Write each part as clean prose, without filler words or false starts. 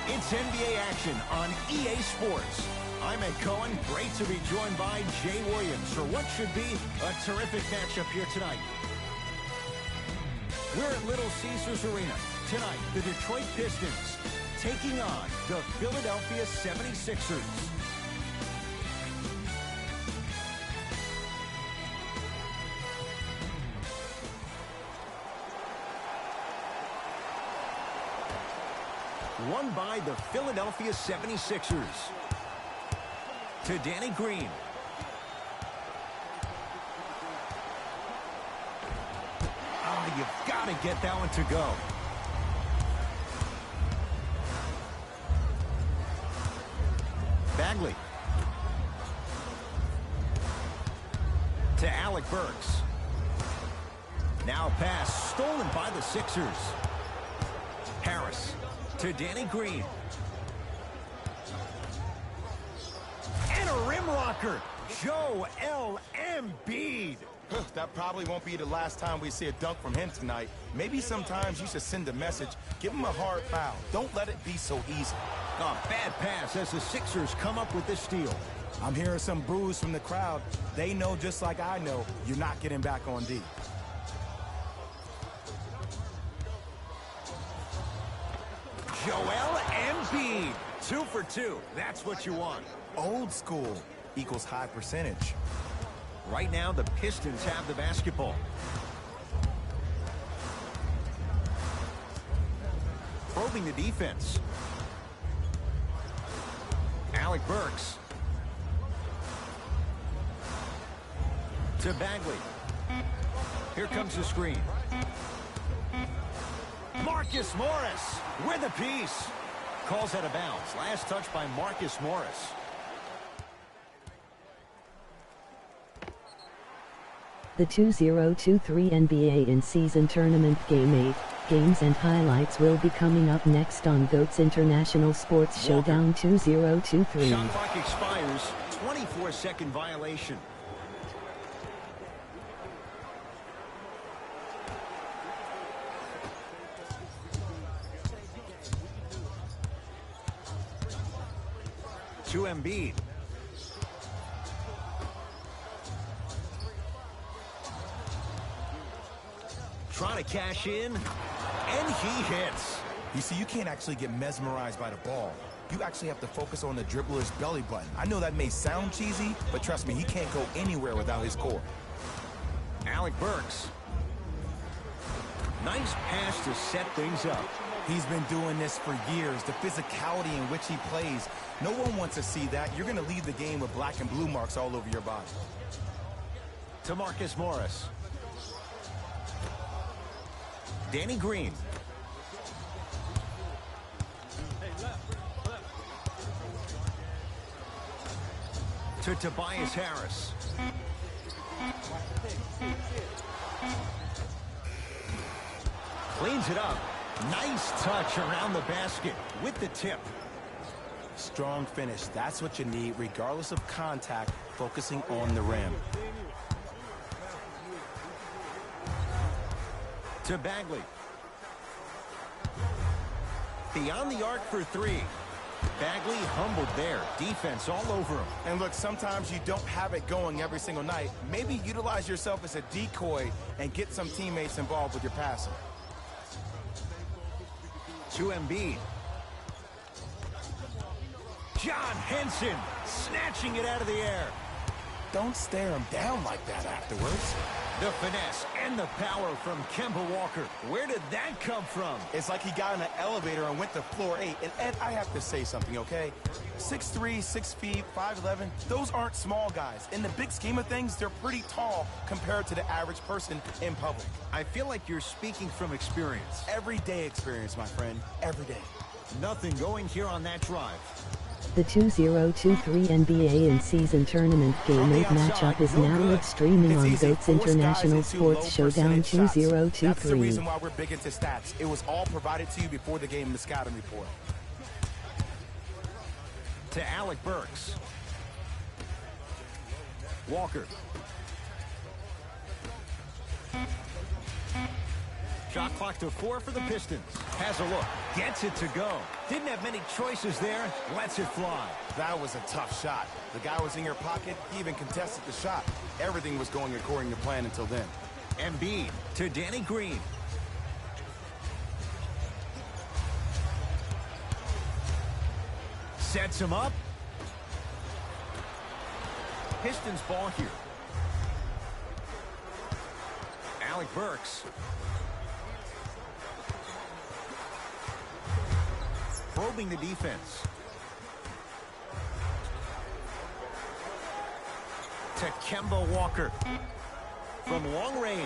It's NBA action on EA Sports. I'm Ed Cohen. Great to be joined by Jay Williams for what should be a terrific matchup here tonight. We're at Little Caesars Arena. Tonight, the Detroit Pistons taking on the Philadelphia 76ers. Won by the Philadelphia 76ers. To Danny Green. Oh, you've got to get that one to go. Bagley. To Alec Burks. Now pass stolen by the Sixers. Harris. To Danny Green. And a rim rocker. Joel Embiid. That probably won't be the last time we see a dunk from him tonight. Maybe sometimes you should send a message. Give him a hard foul. Don't let it be so easy. A bad pass as the Sixers come up with this steal. I'm hearing some boos from the crowd. They know just like I know you're not getting back on D. Joel Embiid. 2 for 2. That's what you want. Old school equals high percentage. Right now, the Pistons have the basketball. Probing the defense. Alec Burks. To Bagley. Here comes the screen. Marcus Morris with a piece. Calls out of bounds. Last touch by Marcus Morris. The 2023 NBA in-season tournament Game 8 games and highlights will be coming up next on GOAT's International Sports Showdown 2023. Shot clock expires. 24-second violation. To Embiid. Trying to cash in, and he hits. You see, you can't actually get mesmerized by the ball. You actually have to focus on the dribbler's belly button. I know that may sound cheesy, but trust me, he can't go anywhere without his core. Alec Burks. Nice pass to set things up. He's been doing this for years. The physicality in which he plays. No one wants to see that. You're going to leave the game with black and blue marks all over your body. To Marcus Morris. Danny Green. To Tobias Harris. Cleans it up. Nice touch around the basket with the tip. Strong finish. That's what you need, regardless of contact, focusing on the rim. To Bagley. Beyond the arc for 3. Bagley humbled there. Defense all over him. And look, sometimes you don't have it going every single night. Maybe utilize yourself as a decoy and get some teammates involved with your passing. To Embiid. John Henson snatching it out of the air. Don't stare him down like that afterwards. The finesse and the power from Kemba Walker. Where did that come from? It's like he got in an elevator and went to floor 8. And Ed, I have to say something, okay? 6'3", 6 feet, 5'11", those aren't small guys. In the big scheme of things, they're pretty tall compared to the average person in public. I feel like you're speaking from experience. Everyday experience, my friend. Every day. Nothing going here on that drive. The 2023 NBA in-season tournament Game 8 matchup is now live streaming on GOAT's International Sports Showdown 2023. That's the reason why we're big into stats. It was all provided to you before the game in the scouting report. To Alec Burks. Walker. Shot clock to 4 for the Pistons. Has a look. Gets it to go. Didn't have many choices there. Lets it fly. That was a tough shot. The guy was in your pocket. He even contested the shot. Everything was going according to plan until then. Embiid to Danny Green. Sets him up. Pistons ball here. Alec Burks. Probing the defense. To Kemba Walker. From long range.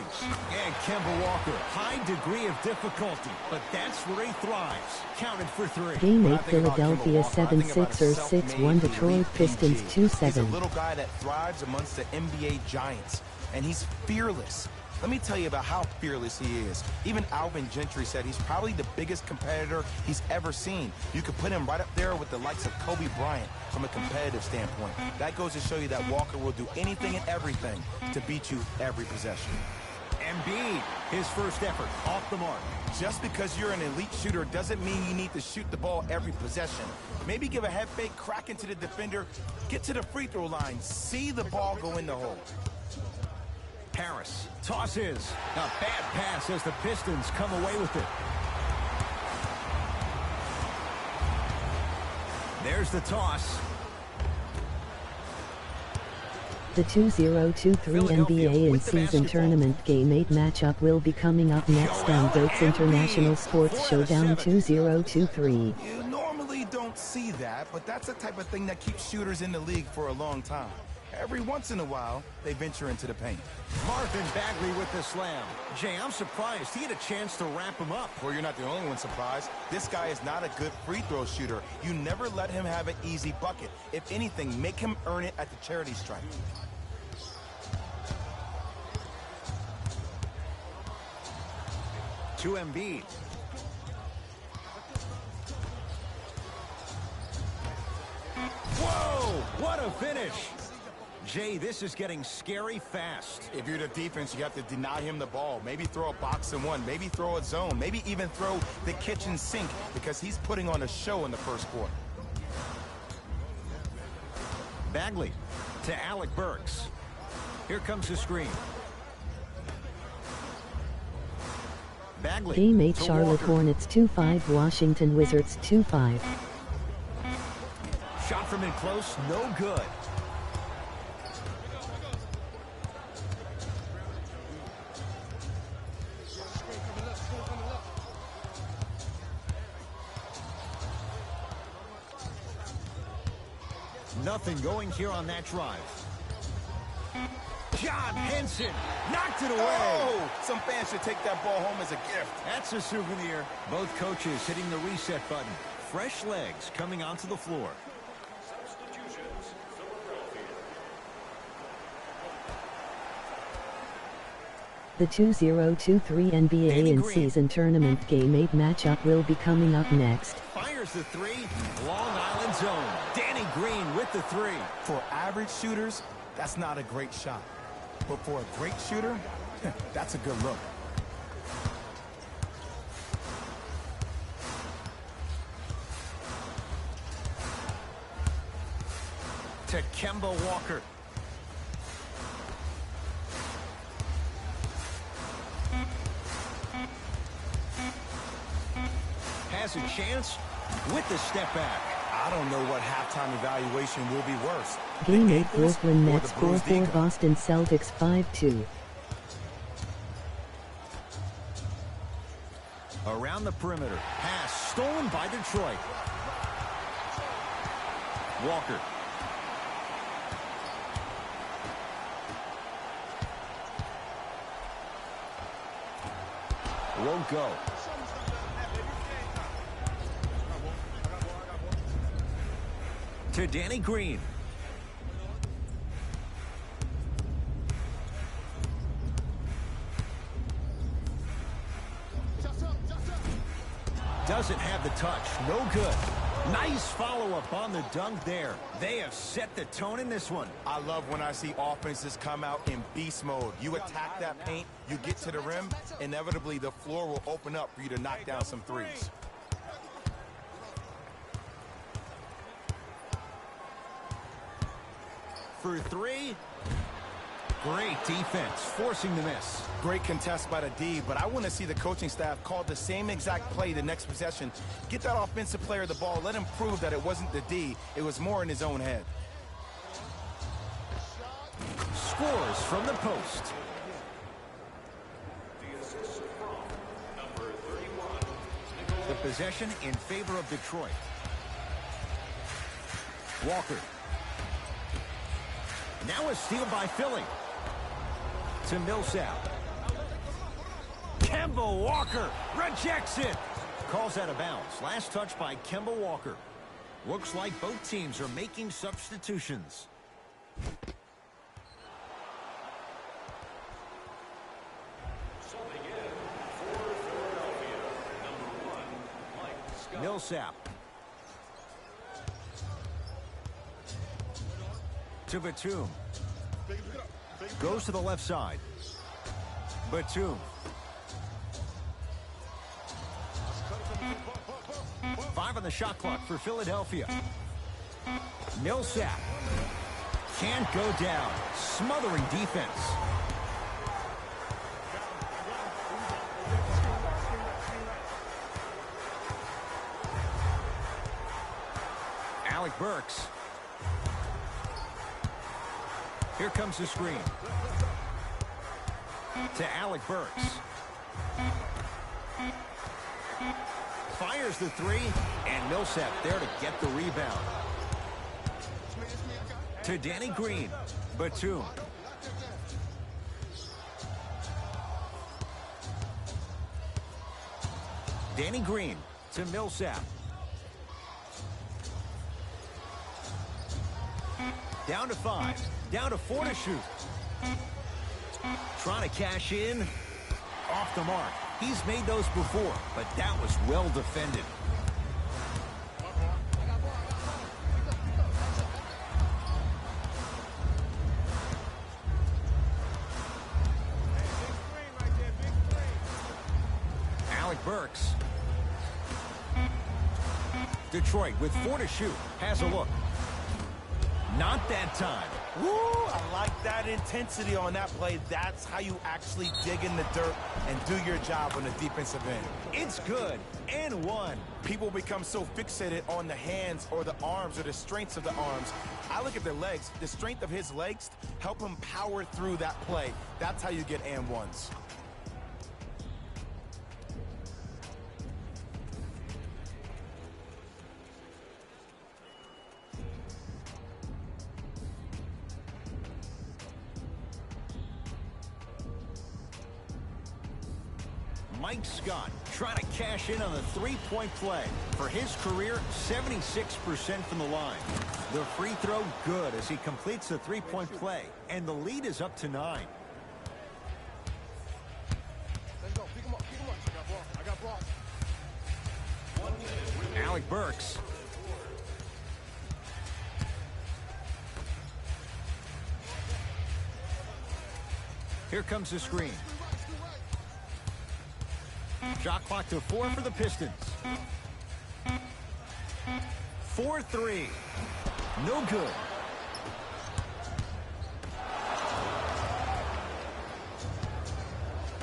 And Kemba Walker, high degree of difficulty, but that's where he thrives. Counted for 3. Game 8 Philadelphia 7-6 or 6-1 Detroit Pistons 2-7. He's a little guy that thrives amongst the NBA giants, and he's fearless. Let me tell you about how fearless he is. Even Alvin Gentry said he's probably the biggest competitor he's ever seen. You could put him right up there with the likes of Kobe Bryant from a competitive standpoint. That goes to show you that Walker will do anything and everything to beat you every possession. Embiid, his first effort, off the mark. Just because you're an elite shooter doesn't mean you need to shoot the ball every possession. Maybe give a head fake, crack into the defender, get to the free throw line, see the ball go in the hole. Harris tosses. A bad pass as the Pistons come away with it. There's the toss. The 2023 NBA in-season tournament Game 8 matchup will be coming up next on GOAT's International Sports Showdown 2023. You normally don't see that, but that's the type of thing that keeps shooters in the league for a long time. Every once in a while, they venture into the paint. Marvin Bagley with the slam. Jay, I'm surprised he had a chance to wrap him up. Well, you're not the only one surprised. This guy is not a good free throw shooter. You never let him have an easy bucket. If anything, make him earn it at the charity stripe. To Embiid. Whoa! What a finish! Jay, this is getting scary fast. If you're the defense, you have to deny him the ball. Maybe throw a box and one. Maybe throw a zone. Maybe even throw the kitchen sink because he's putting on a show in the first quarter. Bagley to Alec Burks. Here comes the screen. Bagley. Game 8 Charlotte Hornets 2-5 Washington Wizards 2-5. Shot from in close, no good. Nothing going here on that drive. John Henson knocked it away. Oh, some fans should take that ball home as a gift. That's a souvenir. Both coaches hitting the reset button. Fresh legs coming onto the floor. The 2023 NBA in-season tournament Game 8 matchup will be coming up next. Fires the 3. Long Island zone. Danny Green with the 3. For average shooters, that's not a great shot. But for a great shooter, that's a good look. To Kemba Walker. Has a chance with the step back. I don't know what halftime evaluation will be worse. Game 8 Brooklyn Nets 4-4 Boston Celtics 5-2. Around the perimeter. Pass stolen by Detroit. Walker. Won't go. To Danny Green. Doesn't have the touch. No good. Nice follow-up on the dunk there. They have set the tone in this one. I love when I see offenses come out in beast mode. You attack that paint, you get to the rim, inevitably the floor will open up for you to knock down some threes. For three. Great defense, forcing the miss. Great contest by the D, but I want to see the coaching staff call the same exact play the next possession. Get that offensive player the ball. Let him prove that it wasn't the D. It was more in his own head. Scores from the post. The possession in favor of Detroit. Walker. Now a steal by Philly. To Millsap. Kemba Walker rejects it. Calls out of bounds. Last touch by Kemba Walker. Looks like both teams are making substitutions. Millsap. To Batum. Goes to the left side. Batum. Five on the shot clock for Philadelphia. Millsap. Can't go down. Smothering defense. Alec Burks. Here comes the screen. To Alec Burks. Fires the three, and Millsap there to get the rebound. To Danny Green. Batum. Danny Green to Millsap. Down to 5. Down to 4 to shoot. Trying to cash in. Off the mark. He's made those before, but that was well defended. Alec Burks. Detroit with 4 to shoot. Has a look. Not that time. Woo! I like that intensity on that play. That's how you actually dig in the dirt and do your job on the defensive end. It's good. And one. People become so fixated on the hands or the arms or the strengths of the arms. I look at the legs. The strength of his legs help him power through that play. That's how you get and ones. Mike Scott trying to cash in on the three-point play. For his career, 76% from the line. The free throw good as he completes the three-point play, and the lead is up to 9. Let's go. Pick him up. I got ball. Alec Burks. Here comes the screen. Shot clock to 4 for the Pistons. 4-3. No good.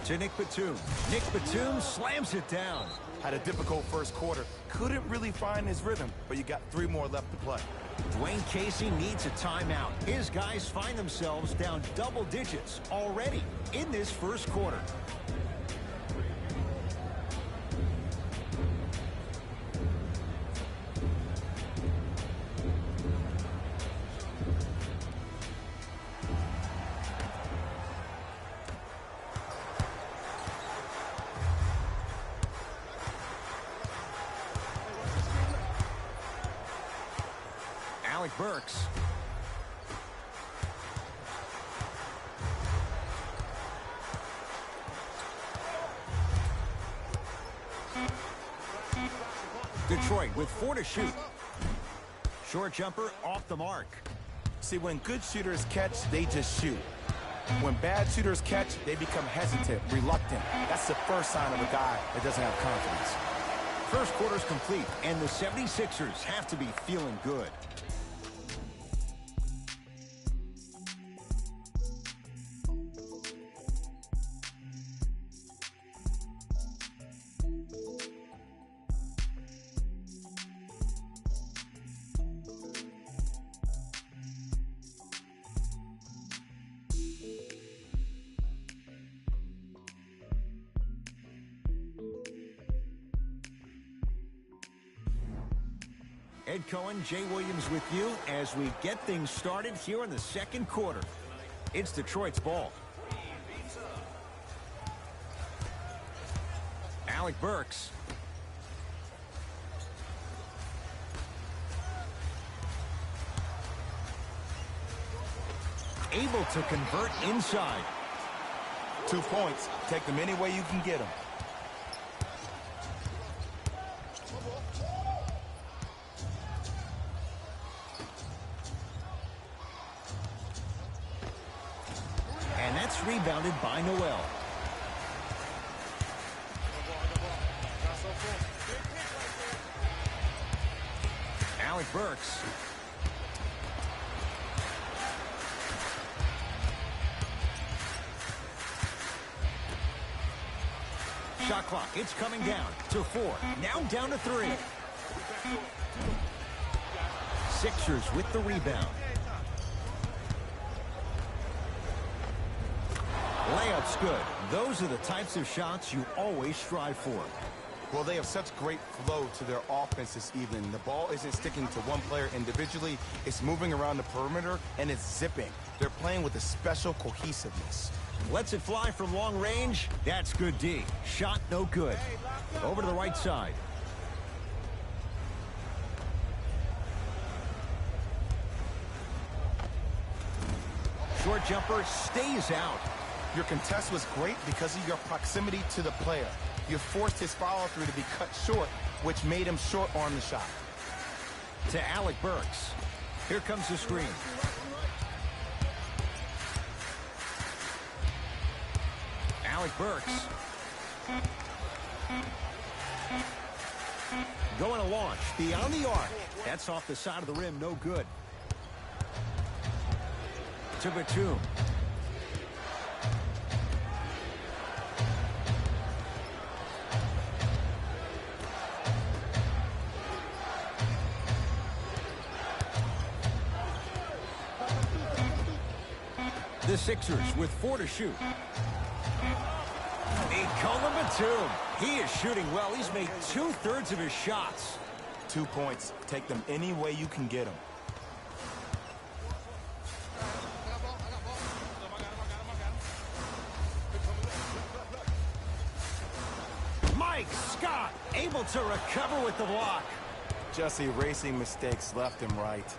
To Nick Batum. Nick Batum slams it down. Had a difficult first quarter. Couldn't really find his rhythm, but you got 3 more left to play. Dwayne Casey needs a timeout. His guys find themselves down double digits already in this first quarter. Alec Burks. Detroit with 4 to shoot. Short jumper off the mark. See, when good shooters catch, they just shoot. When bad shooters catch, they become hesitant, reluctant. That's the first sign of a guy that doesn't have confidence. First quarter's complete, and the 76ers have to be feeling good. Ed Cohen, Jay Williams with you as we get things started here in the second quarter. It's Detroit's ball. Alec Burks. Able to convert inside. 2 points. Take them any way you can get them. And that's rebounded by Noel. Alec Burks. Shot clock, it's coming down to 4. Now down to 3. Sixers with the rebound. Layup's good. Those are the types of shots you always strive for. Well, they have such great flow to their offense this evening. The ball isn't sticking to one player individually. It's moving around the perimeter, and it's zipping. They're playing with a special cohesiveness. Lets it fly from long range. That's good D. Shot no good. Over to the right side. Short jumper stays out. Your contest was great because of your proximity to the player. You forced his follow-through to be cut short, which made him short-arm the shot. To Alec Burks. Here comes the screen. Alec Burks. Going to launch. Beyond the arc. That's off the side of the rim. No good. To Batum. The Sixers with 4 to shoot. Nicola Batum. He is shooting well. He's made 2/3 of his shots. 2 points. Take them any way you can get them. Mike Scott able to recover with the block. Just erasing mistakes left and right.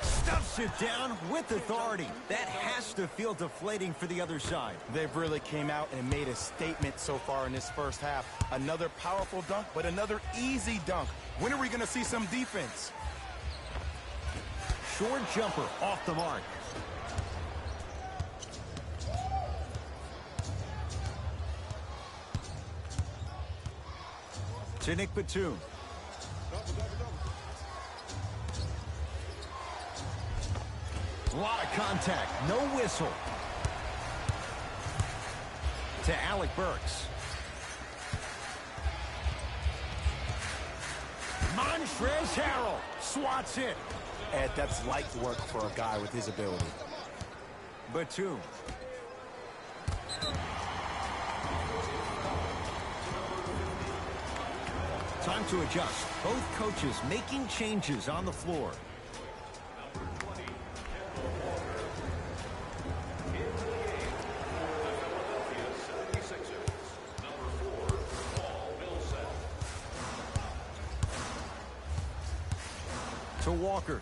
Stuffs it down with authority. That has to feel deflating for the other side. They've really came out and made a statement so far in this first half. Another powerful dunk, but another easy dunk. When are we going to see some defense? Short jumper off the mark. To Nick Batum. A lot of contact, no whistle. To Alec Burks. Montrezl Harrell swats it. Ed, that's light work for a guy with his ability. Batum. Time to adjust. Both coaches making changes on the floor. To Walker.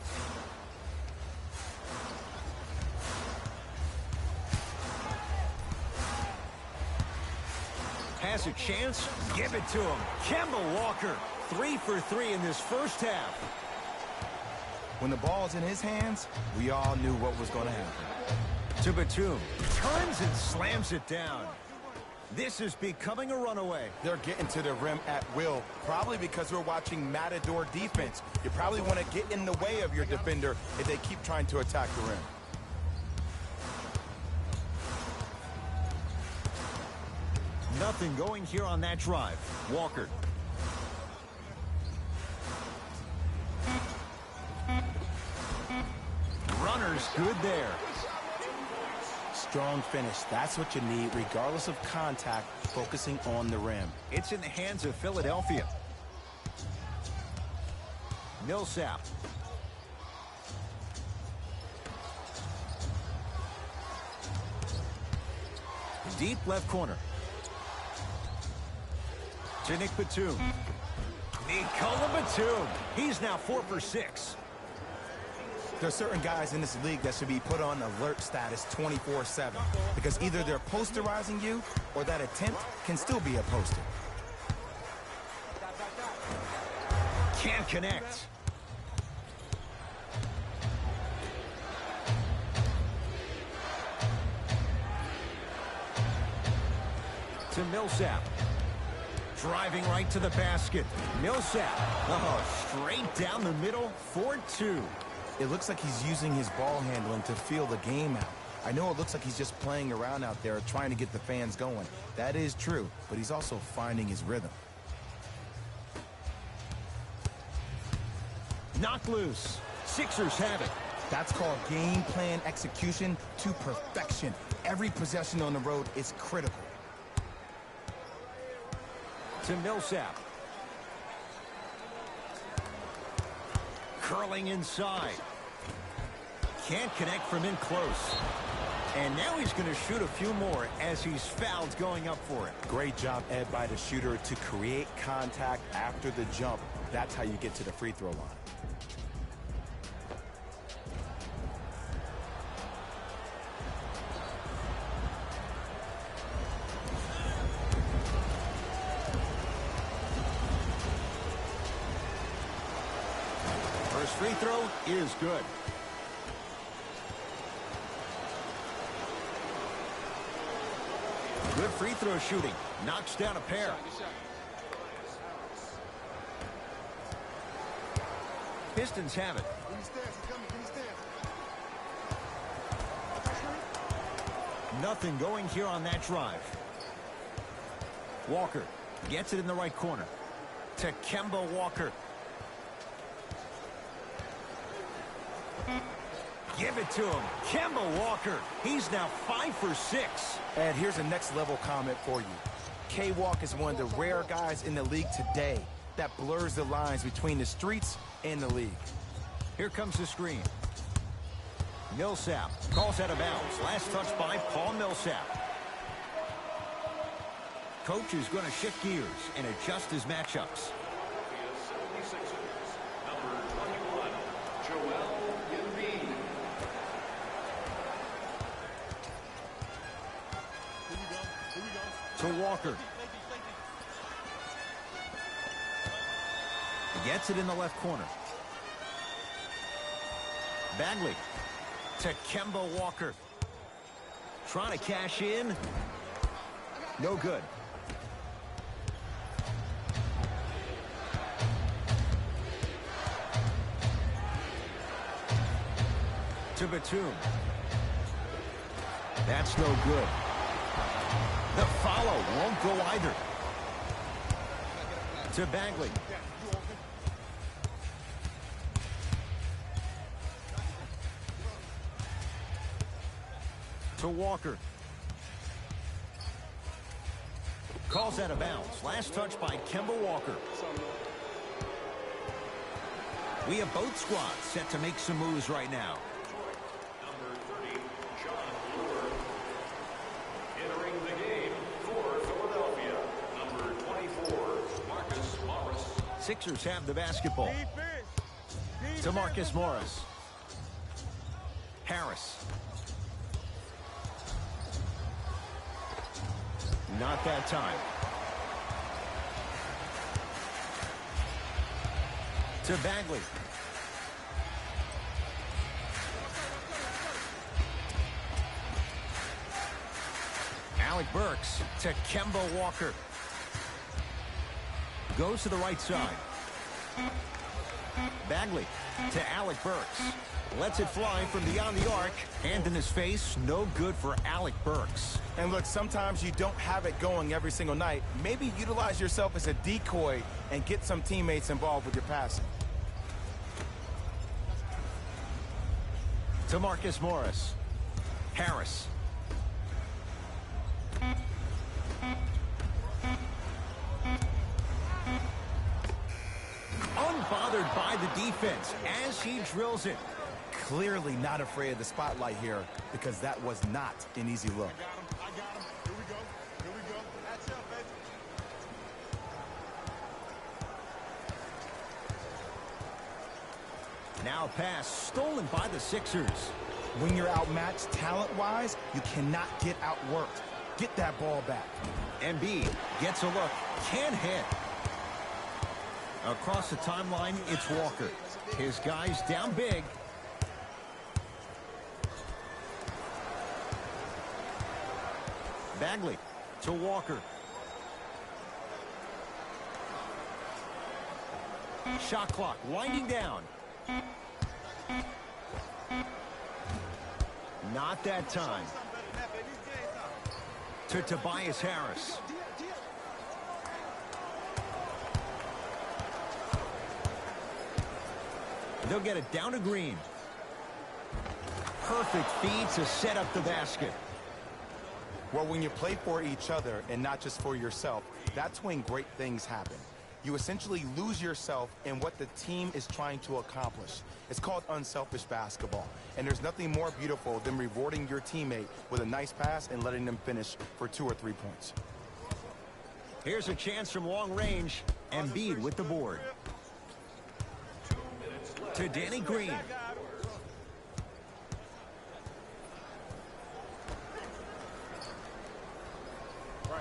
Has a chance. Give it to him. Kemba Walker, 3 for 3 in this first half. When the ball's in his hands, we all knew what was going to happen. To Batum. Turns and slams it down. This is becoming a runaway. They're getting to the rim at will, probably because we're watching Matador defense. You probably want to get in the way of your defender if they keep trying to attack the rim. Nothing going here on that drive. Walker. Runner's good there. Strong finish. That's what you need, regardless of contact, focusing on the rim. It's in the hands of Philadelphia. Millsap. Deep left corner. To Nick Batum. Nikola Batum. He's now 4 for 6. There's certain guys in this league that should be put on alert status 24/7 because either they're posterizing you or that attempt can still be a poster. Can't connect. To Millsap. Driving right to the basket. Millsap. Oh, straight down the middle. 4-2. It looks like he's using his ball handling to feel the game out. I know it looks like he's just playing around out there trying to get the fans going. That is true, but he's also finding his rhythm. Knocked loose. Sixers have it. That's called game plan execution to perfection. Every possession on the road is critical. To Millsap. Curling inside. Can't connect from in close. And now he's going to shoot a few more as he's fouled going up for it. Great job, Ed, by the shooter to create contact after the jump. That's how you get to the free throw line. First free throw is good. Good free throw shooting. Knocks down a pair. Pistons have it. Nothing going here on that drive. Walker gets it in the right corner. To Kemba Walker. Give it to him. Kemba Walker. He's now 5 for 6. And here's a next level comment for you. K-Walk is one of the rare guys in the league today that blurs the lines between the streets and the league. Here comes the screen. Millsap calls out of bounds. Last touch by Paul Millsap. Coach is going to shift gears and adjust his matchups. To Walker. Gets it in the left corner. Bagley to Kemba Walker. Trying to cash in. No good. To Batum. That's no good. The follow won't go either. To Bagley. To Walker. Calls out of bounds. Last touch by Kemba Walker. We have both squads set to make some moves right now. Sixers have the basketball. To Marcus Morris. Harris. Not that time. To Bagley. Alec Burks to Kemba Walker. Goes to the right side. Bagley to Alec Burks. Lets it fly from beyond the arc. Hand in his face. No good for Alec Burks. And look, sometimes you don't have it going every single night. Maybe utilize yourself as a decoy and get some teammates involved with your passing. To Marcus Morris. Harris. Unbothered by the defense as he drills it. Clearly not afraid of the spotlight here because that was not an easy look. I got him. Here we go. Here we go. That's it, baby. Now pass stolen by the Sixers. When you're outmatched talent-wise, you cannot get outworked. Get that ball back. Embiid gets a look. Can't hit. Across the timeline, it's Walker. His guys down big. Bagley to Walker. Shot clock winding down. Not that time. To Tobias Harris. They'll get it down to Green. Perfect feed to set up the basket. Well, when you play for each other and not just for yourself, that's when great things happen. You essentially lose yourself in what the team is trying to accomplish. It's called unselfish basketball. And there's nothing more beautiful than rewarding your teammate with a nice pass and letting them finish for 2 or 3 points. Here's a chance from long range. Embiid with the board. To Danny Green. Right.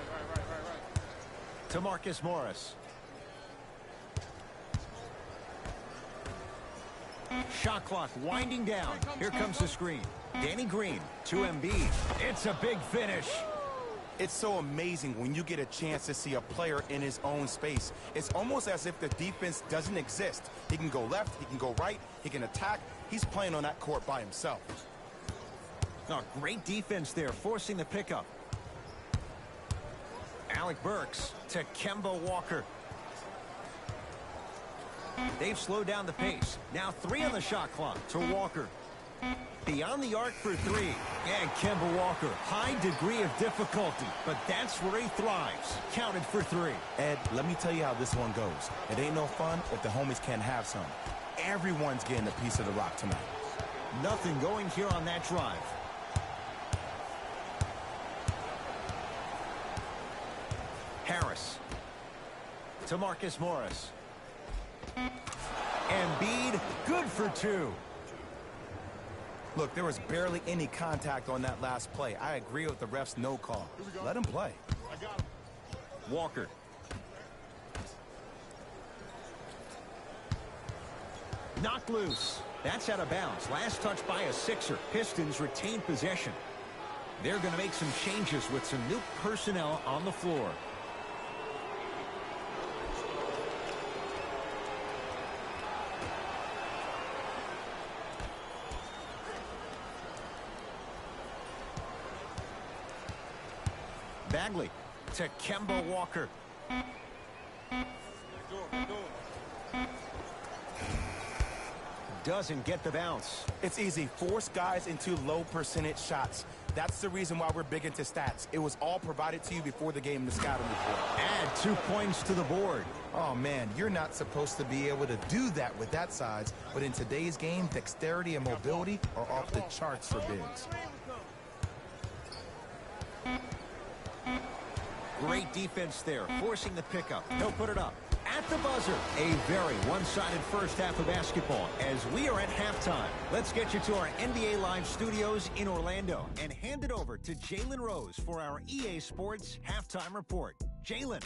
To Marcus Morris. Shot clock winding down. Here comes the screen. Danny Green to Embiid. It's a big finish. It's so amazing when you get a chance to see a player in his own space. It's almost as if the defense doesn't exist. He can go left, he can go right, he can attack. He's playing on that court by himself. Oh, great defense there, forcing the pickup. Alec Burks to Kemba Walker. They've slowed down the pace. Now 3 on the shot clock to Walker. Beyond the arc for 3. And Kemba Walker, high degree of difficulty, but that's where he thrives. Counted for 3. Ed, let me tell you how this one goes. It ain't no fun if the homies can't have some. Everyone's getting a piece of the rock tonight. Nothing going here on that drive. Harris to Marcus Morris. Embiid, good for 2. Look, there was barely any contact on that last play. I agree with the ref's no call. Let him play. I got him. Walker. Knocked loose. That's out of bounds. Last touch by a Sixer. Pistons retain possession. They're going to make some changes with some new personnel on the floor. Bagley to Kemba Walker. Doesn't get the bounce. It's easy. Force guys into low percentage shots. That's the reason why we're big into stats. It was all provided to you before the game in the scouting report. Add 2 points to the board. Oh, man, you're not supposed to be able to do that with that size. But in today's game, dexterity and mobility are off the charts for bigs. Great defense there, forcing the pickup. He'll put it up. At the buzzer, a very one-sided first half of basketball as we are at halftime. Let's get you to our NBA Live studios in Orlando and hand it over to Jalen Rose for our EA Sports Halftime Report. Jalen.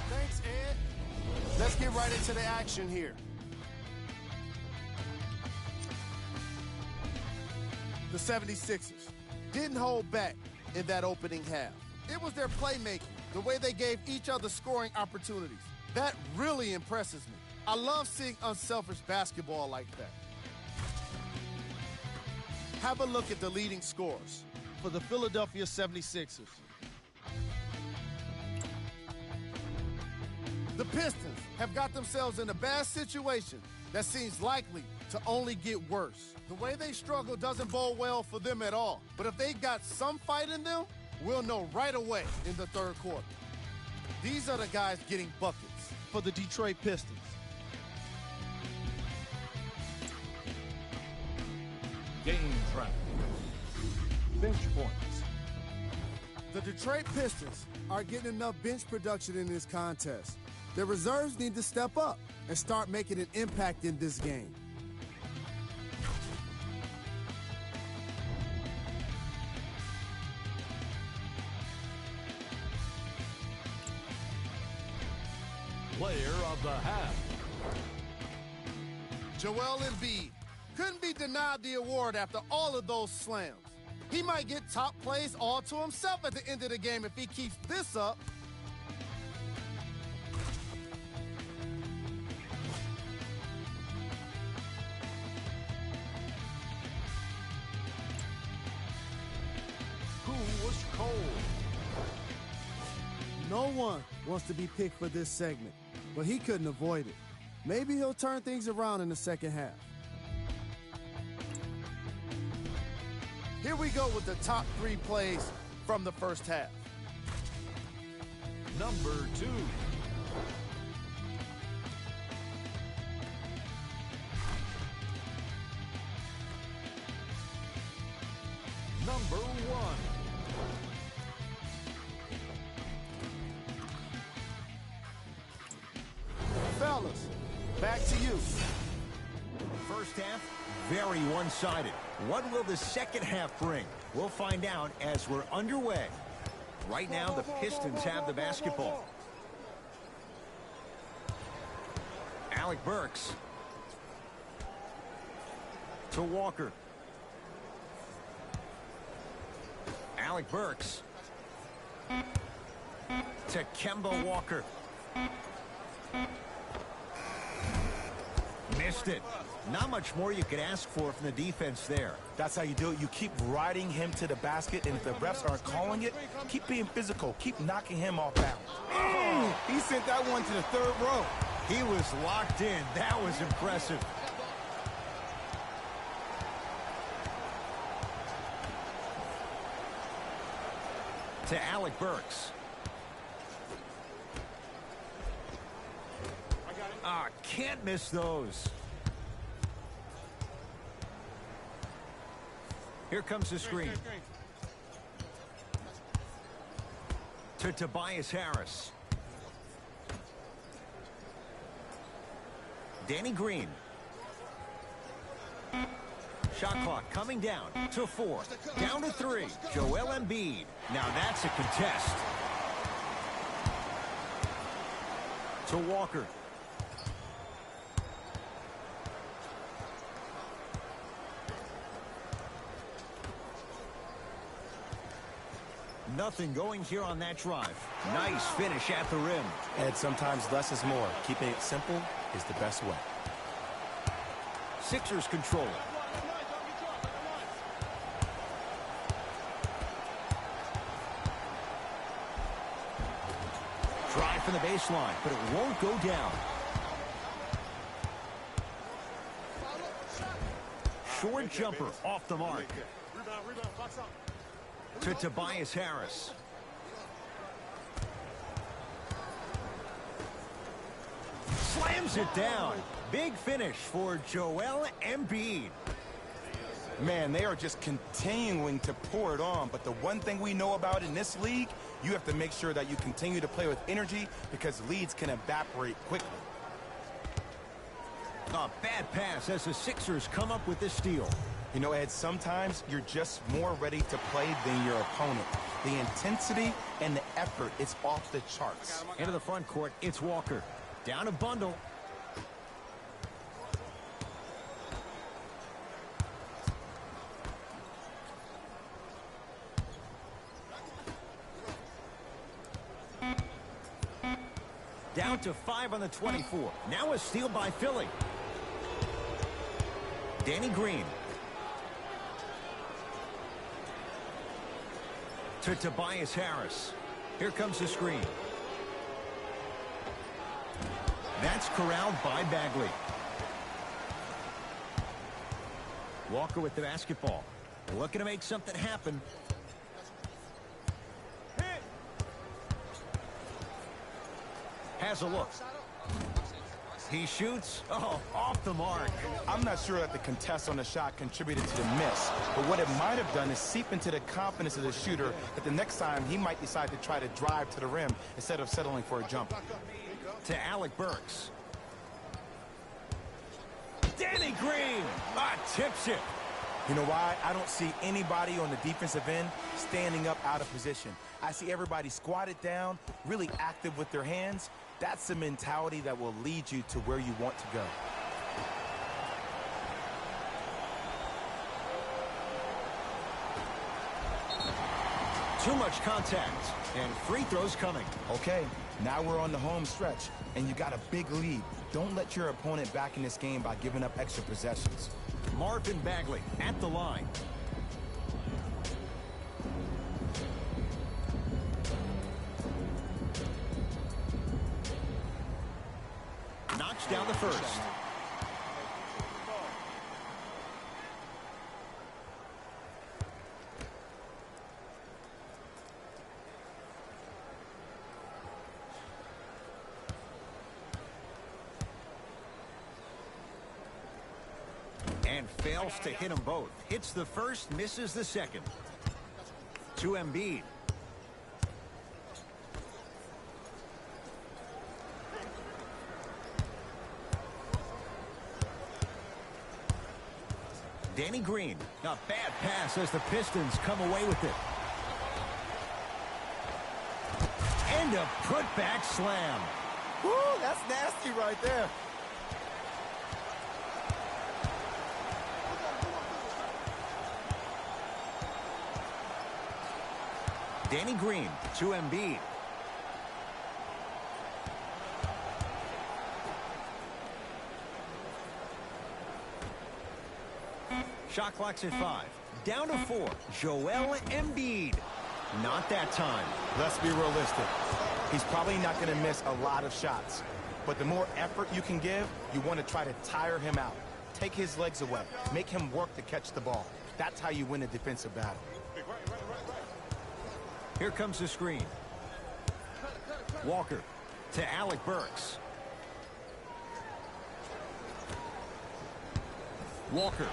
Thanks, Ed. Let's get right into the action here. The 76ers didn't hold back in that opening half. It was their playmaking, the way they gave each other scoring opportunities. That really impresses me. I love seeing unselfish basketball like that. Have a look at the leading scorers for the Philadelphia 76ers. The Pistons have got themselves in a bad situation that seems likely to only get worse. The way they struggle doesn't bode well for them at all. But if they got some fight in them, we'll know right away in the third quarter. These are the guys getting buckets for the Detroit Pistons. Game track. Bench points. The Detroit Pistons are getting enough bench production in this contest. Their reserves need to step up and start making an impact in this game. Player of the half. Joel Embiid couldn't be denied the award after all of those slams. He might get top plays all to himself at the end of the game if he keeps this up. Who was cold? No one wants to be picked for this segment, but he couldn't avoid it. Maybe he'll turn things around in the second half. Here we go with the top 3 plays from the first half. Number 2. Number 1. Fellas, back to you. First half, very one-sided. What will the second half bring? We'll find out as we're underway. Right now, the Pistons have the basketball. Alec Burks. To Walker. Alec Burks. To Kemba Walker. Missed it. Not much more you could ask for from the defense there. That's how you do it. You keep riding him to the basket, and if the refs aren't calling it, keep being physical. Keep knocking him off balance. He sent that one to the third row. He was locked in. That was impressive. To Alec Burks. Can't miss those. Here comes the screen. To Tobias Harris. Danny Green. Shot clock coming down to 4. Down to 3. Joel Embiid. Now that's a contest. To Walker. Nothing going here on that drive. Nice finish at the rim. And sometimes less is more. Keeping it simple is the best way. Sixers control it. Drive from the baseline, but it won't go down. Short jumper off the mark. Rebound, box out. to Tobias Harris. Slams it down. Big finish for Joel Embiid. Man, they are just continuing to pour it on. But the one thing we know about in this league, you have to make sure that you continue to play with energy because leads can evaporate quickly. A bad pass as the Sixers come up with this steal. You know, Ed, sometimes you're just more ready to play than your opponent. The intensity and the effort is off the charts. Into the front court, it's Walker. Down a bundle. Down to 5 on the 24. Now a steal by Philly. Danny Green. To Tobias Harris. Here comes the screen. That's corralled by Bagley. Walker with the basketball. Looking to make something happen. Has a look. He shoots. Oh, off the mark. I'm not sure that the contest on the shot contributed to the miss, but what it might have done is seep into the confidence of the shooter that the next time he might decide to try to drive to the rim instead of settling for a jumper. To Alec Burks. Danny Green. Tips it. You know why? I don't see anybody on the defensive end standing up out of position. I see everybody squatted down, really active with their hands. That's the mentality that will lead you to where you want to go. Too much contact, and free throws coming. Okay, now we're on the home stretch, and you got a big lead. Don't let your opponent back in this game by giving up extra possessions. Marvin Bagley at the line. Knocks down the first. And fails to hit them both. Hits the first, misses the second. To Embiid. Danny Green. A bad pass as the Pistons come away with it. And a putback slam. Woo, that's nasty right there. Danny Green to Embiid. Shot clock's at 5. Down to 4. Joel Embiid. Not that time. Let's be realistic. He's probably not going to miss a lot of shots. But the more effort you can give, you want to try to tire him out. Take his legs away. Make him work to catch the ball. That's how you win a defensive battle. Here comes the screen. Walker to Alec Burks. Walker.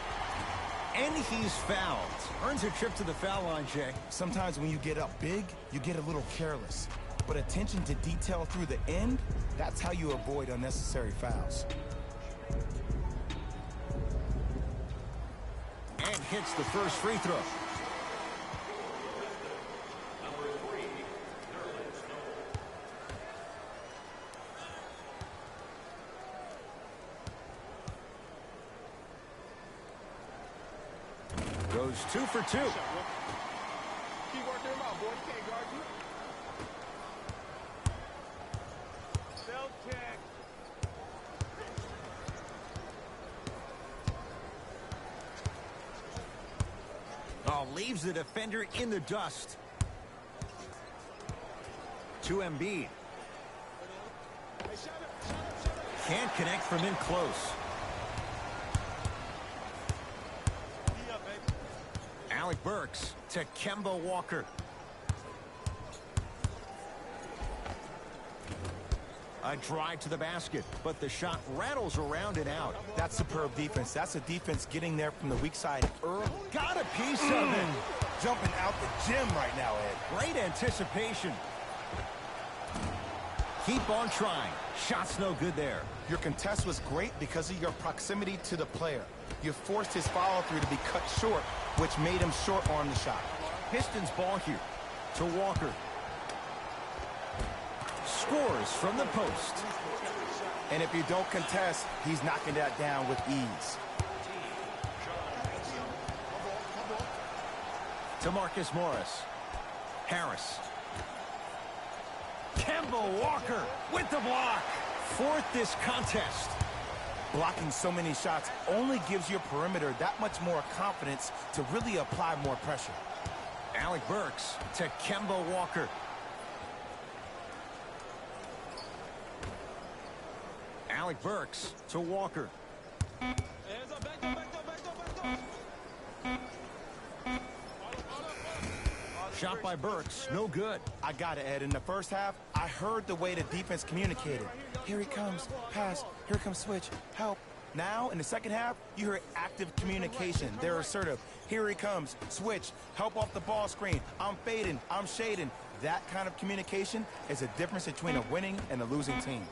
And he's fouled. Earns a trip to the foul line, Jay. Sometimes when you get up big, you get a little careless. But attention to detail through the end, that's how you avoid unnecessary fouls. And hits the first free throw. Goes 2 for 2. Keep working him out, boy. He can't guard you. Self-check. Oh, leaves the defender in the dust. To Embiid. Can't connect from in close. Alec Burks to Kemba Walker. A drive to the basket, but the shot rattles around and out. That's superb defense. That's a defense getting there from the weak side early. Got a piece of it. Jumping out the gym right now, Ed. Great anticipation. Keep on trying. Shot's no good there. Your contest was great because of your proximity to the player. You forced his follow-through to be cut short, which made him short on the shot. Pistons ball here to Walker. Scores from the post. And if you don't contest, he's knocking that down with ease. To Marcus Morris. Harris. Kemba Walker with the block. Fourth this contest. Blocking so many shots only gives your perimeter that much more confidence to really apply more pressure. Alec Burks to Kemba Walker. Alec Burks to Walker. Shot by Burks, no good. I got it, Ed. In the first half, I heard the way the defense communicated. Here he comes, pass, here comes switch, help. Now, in the second half, you hear active communication. They're assertive. Here he comes, switch, help off the ball screen. I'm fading, I'm shading. That kind of communication is a difference between a winning and a losing team.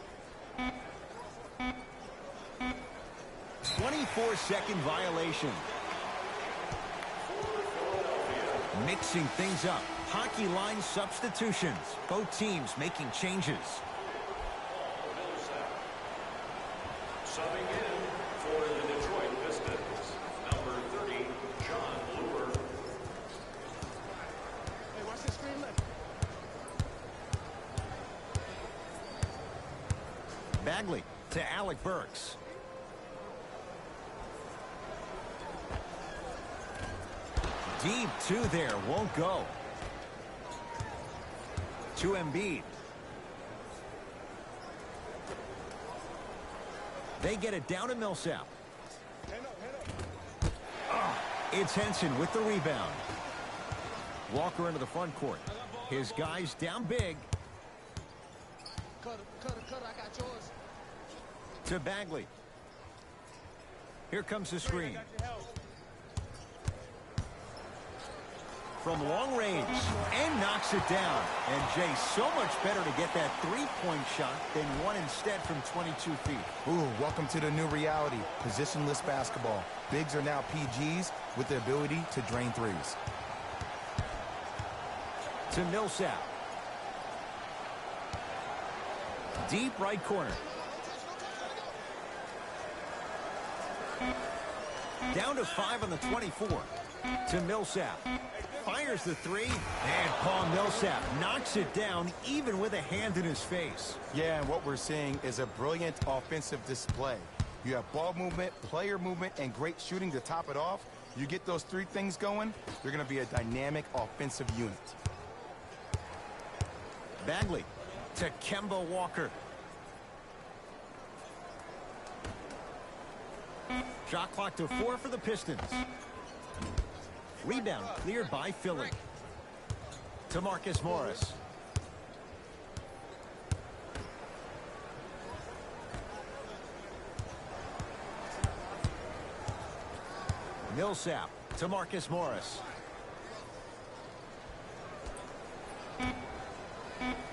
24-second violation. Mixing things up. Hockey line substitutions. Both teams making changes. Subbing in for the Detroit Pistons, number 30, John Lure. Hey, watch the screen left. Bagley to Alec Burks. Deep two there, won't go. To Embiid. They get it down to Millsap. It's Henson with the rebound. Walker into the front court. His guys down big. Cutter, I got yours. To Bagley. Here comes the screen. From long range, and knocks it down. And Jay, so much better to get that three-point shot than one instead from 22 feet. Ooh, welcome to the new reality, positionless basketball. Bigs are now PGs with the ability to drain threes. To Millsap. Deep right corner. Down to 5 on the 24. To Millsap. Fires the three, and Paul Millsap knocks it down even with a hand in his face. Yeah, and what we're seeing is a brilliant offensive display. You have ball movement, player movement, and great shooting to top it off. You get those three things going, you're going to be a dynamic offensive unit. Bagley to Kemba Walker. Shot clock to 4 for the Pistons. Rebound cleared by Philly. To Marcus Morris. Millsap to Marcus Morris.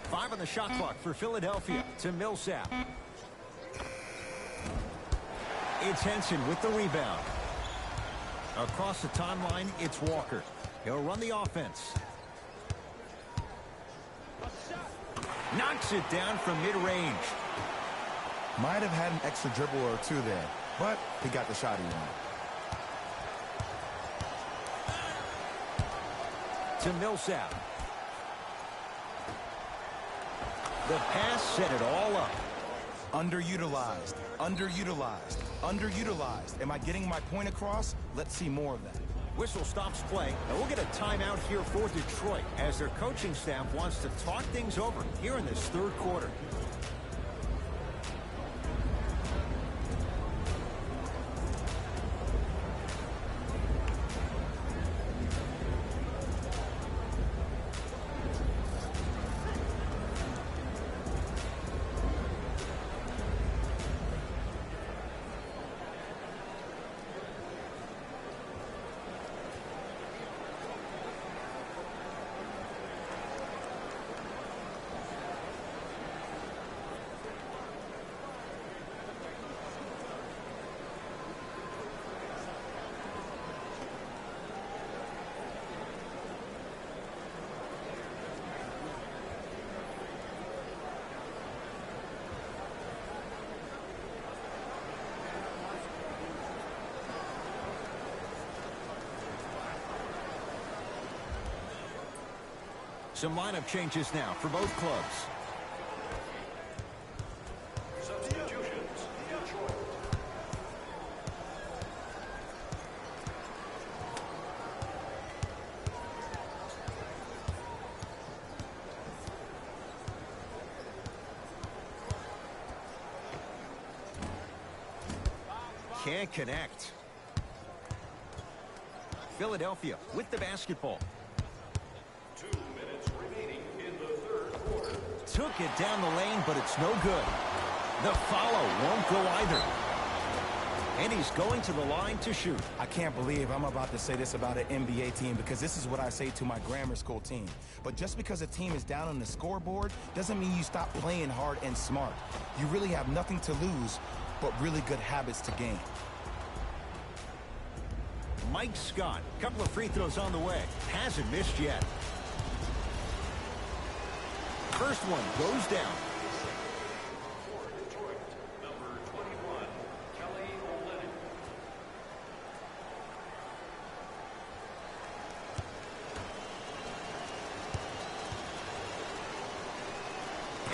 5 on the shot clock for Philadelphia. To Millsap. It's Henson with the rebound. Across the timeline, it's Walker. He'll run the offense. Knocks it down from mid-range. Might have had an extra dribble or two there, but he got the shot he wanted. To Millsap. The pass set it all up. Underutilized, underutilized, underutilized. Am I getting my point across? Let's see more of that. Whistle stops play, and we'll get a timeout here for Detroit as their coaching staff wants to talk things over here in this third quarter. Some lineup changes now for both clubs. Substitutions. Detroit. Can't connect. Philadelphia with the basketball. 2 minutes remaining in the third quarter. Took it down the lane, but it's no good. The follow won't go either. And he's going to the line to shoot. I can't believe I'm about to say this about an NBA team because this is what I say to my grammar school team. But just because a team is down on the scoreboard doesn't mean you stop playing hard and smart. You really have nothing to lose, but really good habits to gain. Mike Scott, couple of free throws on the way. Hasn't missed yet. First one goes down. For Detroit, number 21, Kelly Olynyk.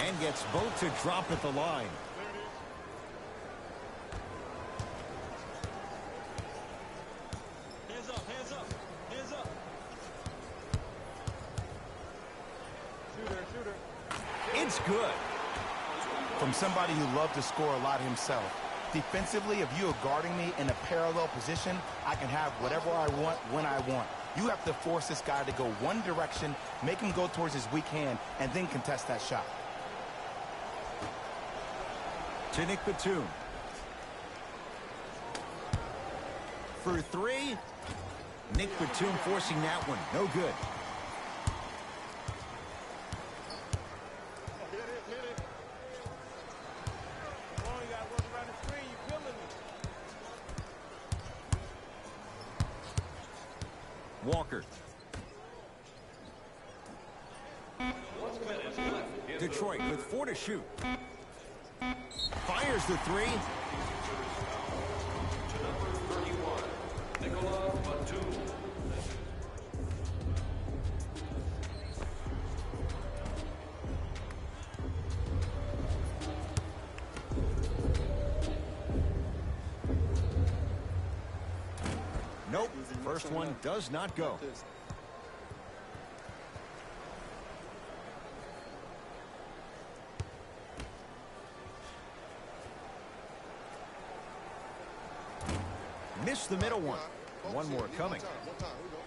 And gets both to drop at the line. Hands up, hands up, hands up. Shooter. It's good. From somebody who loved to score a lot himself. Defensively, if you are guarding me in a parallel position, I can have whatever I want when I want. You have to force this guy to go one direction, make him go towards his weak hand, and then contest that shot. To Nick Batum. For three. Nick Batum forcing that one. No good. Hit it. Come on, you gotta work around the screen. You killing me. Walker. 1 minute left in Detroit with 4 to shoot. Fires the three. to number 31, Nicola Batum. Nope. First one does not go. Missed the middle one. One more coming. One time. Here we go.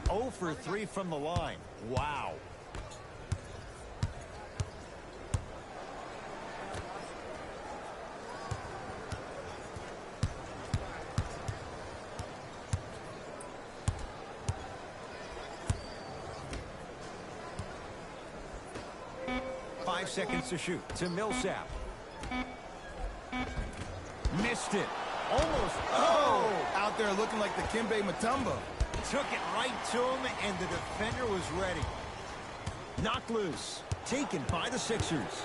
0 for 3 from the line. Wow. Five seconds to shoot to Millsap. Missed it. Almost. Oh! Out there looking like the Kimbe Mutombo. Took it right to him, and the defender was ready. Knocked loose. Taken by the Sixers.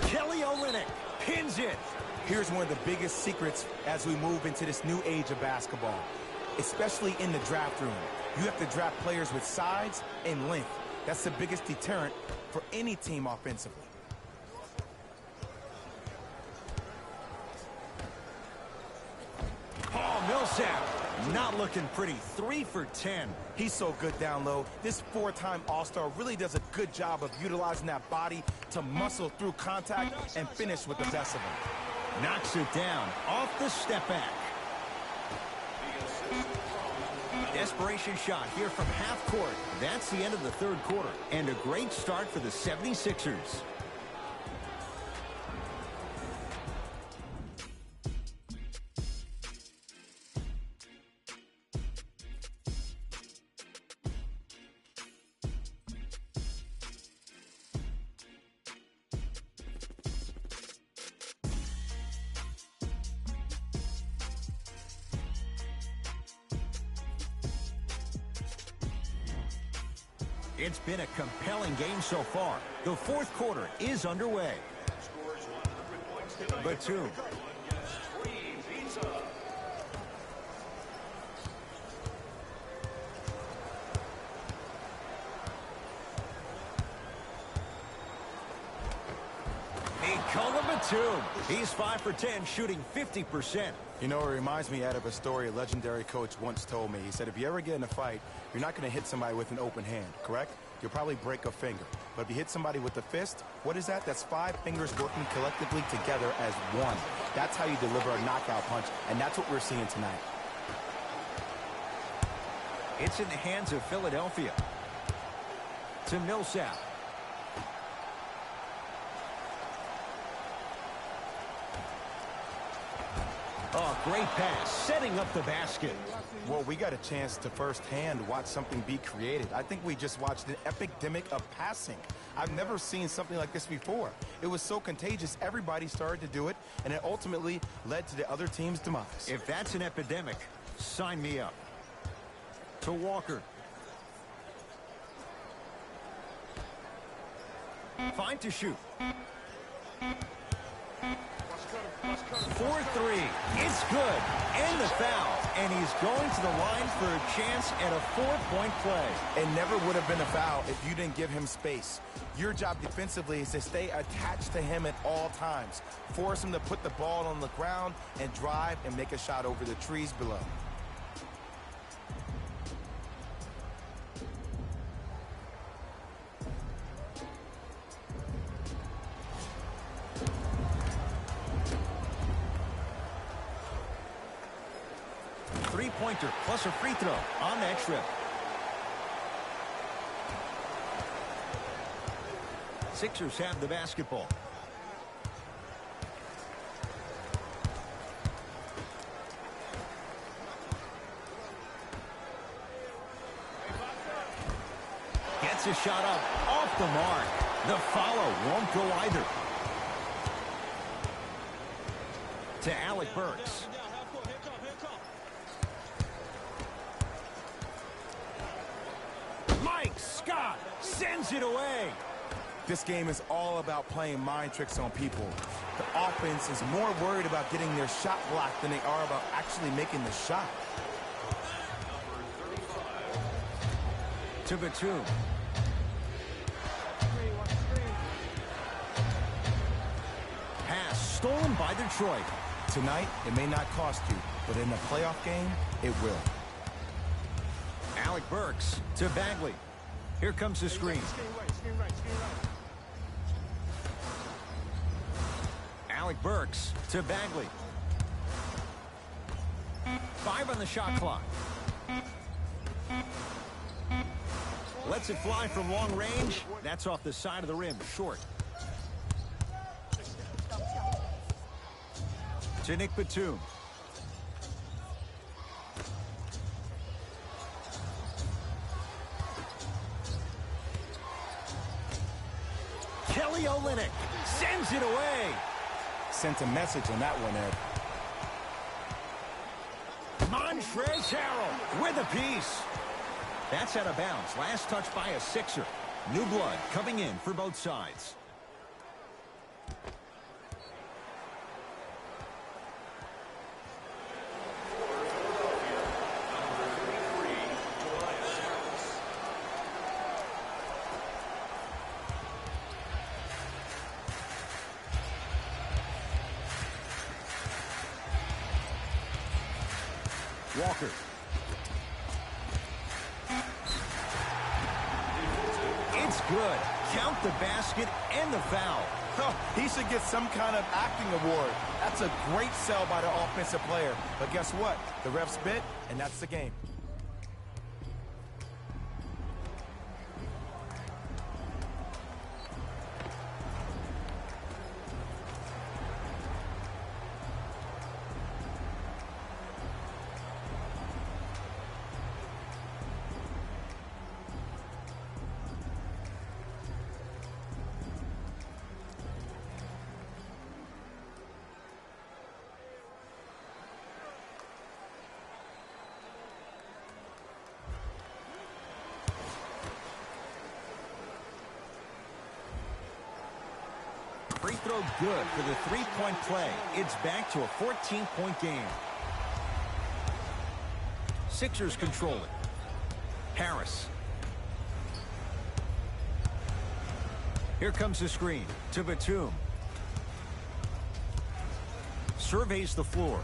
Kelly Olynyk pins it. Here's one of the biggest secrets as we move into this new age of basketball, especially in the draft room. You have to draft players with size and length. That's the biggest deterrent for any team offensively. Paul Millsap not looking pretty. 3 for 10. He's so good down low. This four-time All-Star really does a good job of utilizing that body to muscle through contact and finish with the best of them. Knocks it down off the step back. Desperation shot here from half court. That's the end of the third quarter. And a great start for the 76ers. It's been a compelling game so far. The fourth quarter is underway. Batum. Nikola Batum. He's 5 for 10, shooting 50%. You know, it reminds me, Ed, of a story a legendary coach once told me. He said, if you ever get in a fight, you're not going to hit somebody with an open hand, correct? You'll probably break a finger. But if you hit somebody with a fist, what is that? That's 5 fingers working collectively together as one. That's how you deliver a knockout punch, and that's what we're seeing tonight. It's in the hands of Philadelphia. To Millsap. Oh, great pass, setting up the basket. Well, we got a chance to firsthand watch something be created. I think we just watched an epidemic of passing. I've never seen something like this before. It was so contagious, everybody started to do it, and it ultimately led to the other team's demise. If that's an epidemic, sign me up. To Walker. Fine to shoot. 4-3. It's good. And the foul. And he's going to the line for a chance at a 4-point play. It never would have been a foul if you didn't give him space. Your job defensively is to stay attached to him at all times. Force him to put the ball on the ground and drive and make a shot over the trees below. Three-pointer plus a free throw on that trip. Sixers have the basketball. Gets a shot up off the mark. The follow won't go either. To Alec Burks. Scott sends it away. This game is all about playing mind tricks on people. The offense is more worried about getting their shot blocked than they are about actually making the shot. To Batum. Pass stolen by Detroit. Tonight, it may not cost you, but in a playoff game, it will. Alec Burks to Bagley. Here comes the screen. Alec Burks to Bagley. 5 on the shot clock. Lets it fly from long range. That's off the side of the rim, short. To Nick Batum. Kelly Olynyk sends it away. Sent a message on that one, Ed. Montrezl Harrell with a piece. That's out of bounds. Last touch by a Sixer. New blood coming in for both sides. Walker. It's good. Count the basket and the foul. Oh, he should get some kind of acting award. That's a great sell by the offensive player. But guess what? The refs bit, and that's the game. throw good for the three-point play. It's back to a 14-point game. Sixers control it. Harris. Here comes the screen to Batum. Surveys the floor.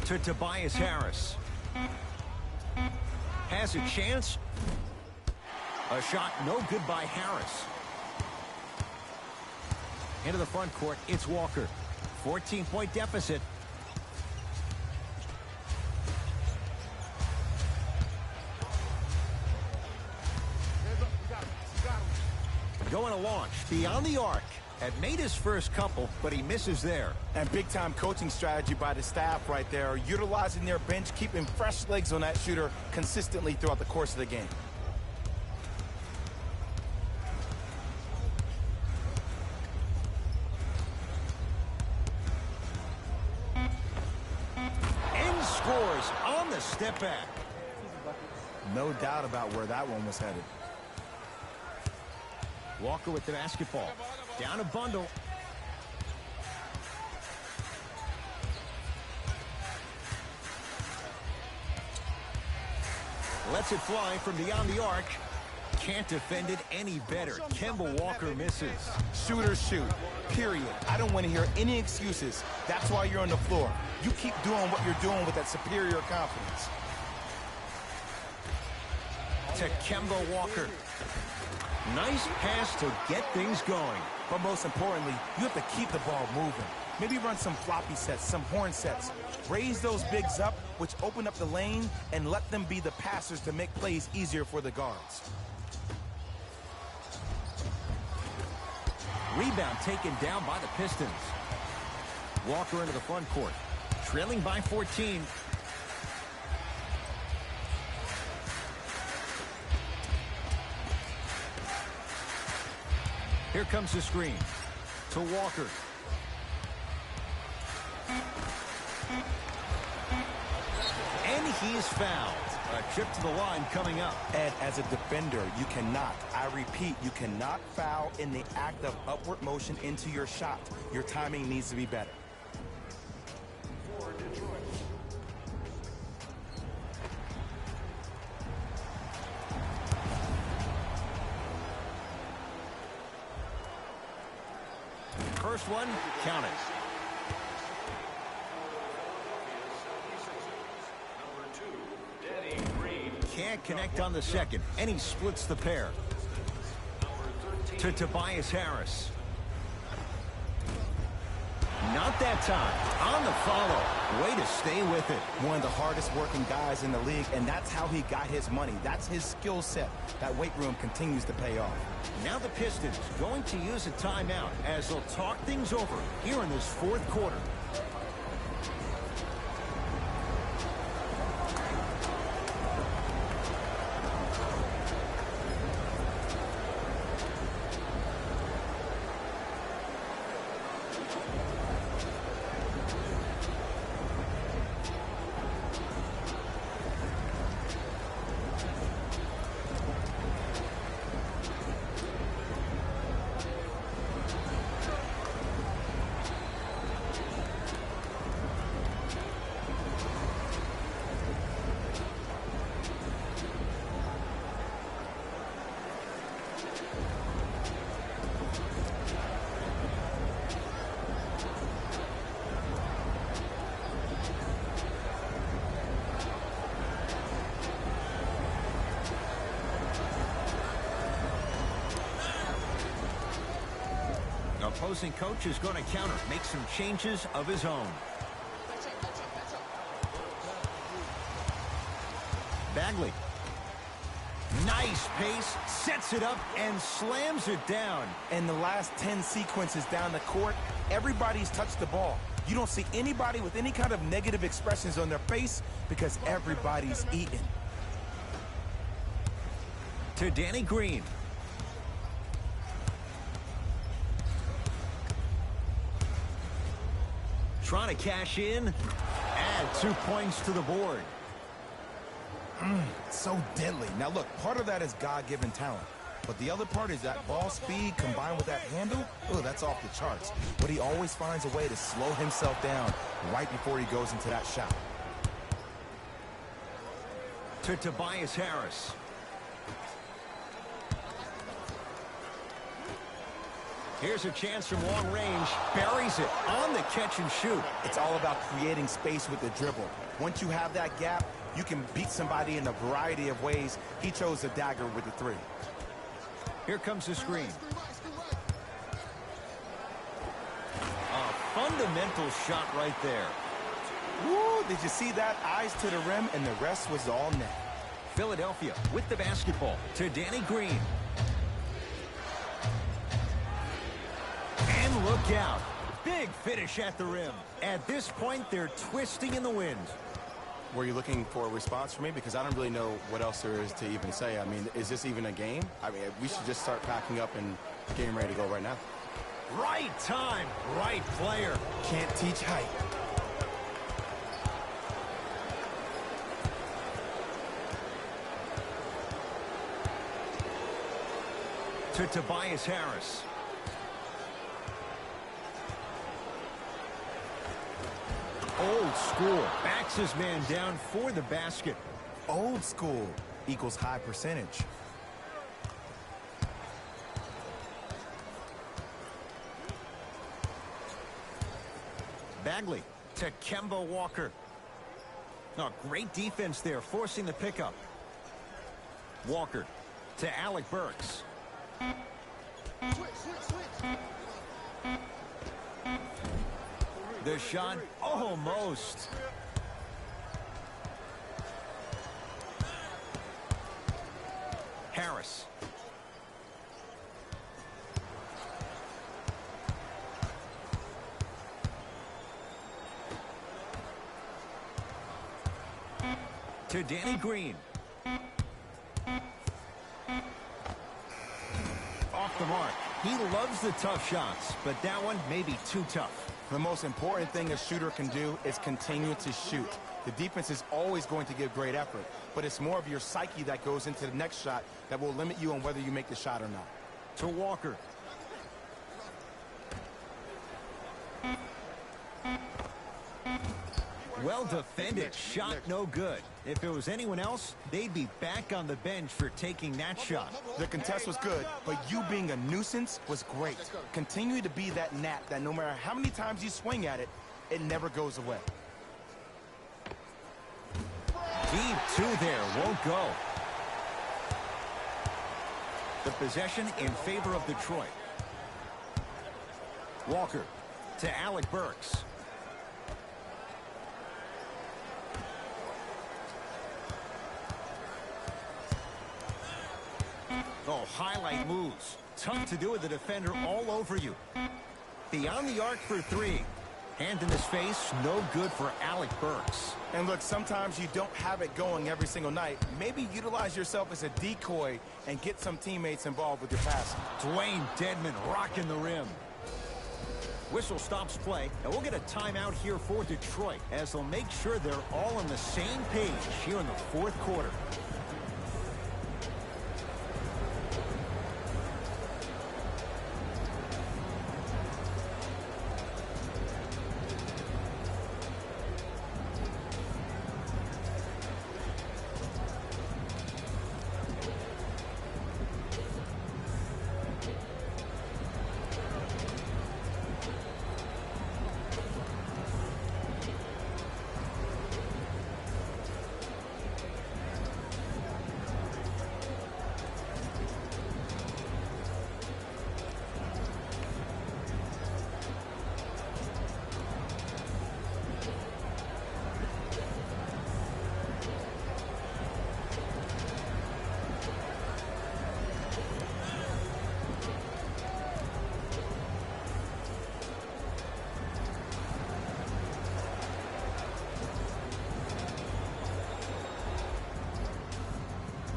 To Tobias Harris. Has a chance. A shot no good by Harris. Into the front court, it's Walker. 14-point deficit. Going to launch beyond the arc. Had made his first couple, but he misses there. And big-time coaching strategy by the staff right there, utilizing their bench, keeping fresh legs on that shooter consistently throughout the course of the game. And scores on the step back. No doubt about where that one was headed. Walker with the basketball. Down a bundle. Lets it fly from beyond the arc. Can't defend it any better. Kemba Walker misses. Shooters shoot, period. I don't want to hear any excuses. That's why you're on the floor. You keep doing what you're doing with that superior confidence. To Kemba Walker. Nice pass to get things going. But most importantly, you have to keep the ball moving. Maybe run some floppy sets, some horn sets. Raise those bigs up, which open up the lane, and let them be the passers to make plays easier for the guards. Rebound taken down by the Pistons. Walker into the front court. Trailing by 14. Here comes the screen to Walker. And he's fouled. A trip to the line coming up. Ed, as a defender, you cannot, I repeat, you cannot foul in the act of upward motion into your shot. Your timing needs to be better. First one, count it. Can't connect on the second, and he splits the pair. To Tobias Harris. Not that time. On the follow. Way to stay with it. One of the hardest working guys in the league, and that's how he got his money. That's his skill set. That weight room continues to pay off. Now the Pistons going to use a timeout as they'll talk things over here in this fourth quarter. Opposing coach is going to counter, make some changes of his own. Bagley. Nice pace, sets it up, and slams it down. In the last 10 sequences down the court, everybody's touched the ball. You don't see anybody with any kind of negative expressions on their face because everybody's eating. To Danny Green. Trying to cash in. Add 2 points to the board. So deadly. Now look, part of that is God-given talent. But the other part is that ball speed combined with that handle, oh, that's off the charts. But he always finds a way to slow himself down right before he goes into that shot. To Tobias Harris. Here's a chance from long range. Buries it on the catch and shoot. It's all about creating space with the dribble. Once you have that gap, you can beat somebody in a variety of ways. He chose the dagger with the three. Here comes the screen. A fundamental shot right there. Woo, did you see that? Eyes to the rim, and the rest was all net. Philadelphia with the basketball to Danny Green. And look out. Big finish at the rim. At this point, they're twisting in the wind. Were you looking for a response from me? Because I don't really know what else there is to even say. I mean, is this even a game? I mean, we should just start packing up and getting ready to go right now. Right time, right player. Can't teach height. To Tobias Harris. Old school. Backs his man down for the basket. Old school equals high percentage. Bagley to Kemba Walker. Oh, great defense there, forcing the pickup. Walker to Alec Burks. The shot almost. Harris. To Danny Green. Off the mark. He loves the tough shots, but that one may be too tough. The most important thing a shooter can do is continue to shoot. The defense is always going to give great effort, but it's more of your psyche that goes into the next shot that will limit you on whether you make the shot or not. To Walker. Well defended. Shot no good. If it was anyone else, they'd be back on the bench for taking that shot. The contest was good, but you being a nuisance was great. Continue to be that gnat that no matter how many times you swing at it, it never goes away. Deep two there. Won't go. The possession in favor of Detroit. Walker to Alec Burks. Oh, highlight moves. Tough to do with the defender all over you. Beyond the arc for three. Hand in his face, no good for Alec Burks. And look, sometimes you don't have it going every single night. Maybe utilize yourself as a decoy and get some teammates involved with your passing. Dwayne Dedmon rocking the rim. Whistle stops play, and we'll get a timeout here for Detroit as they'll make sure they're all on the same page here in the fourth quarter.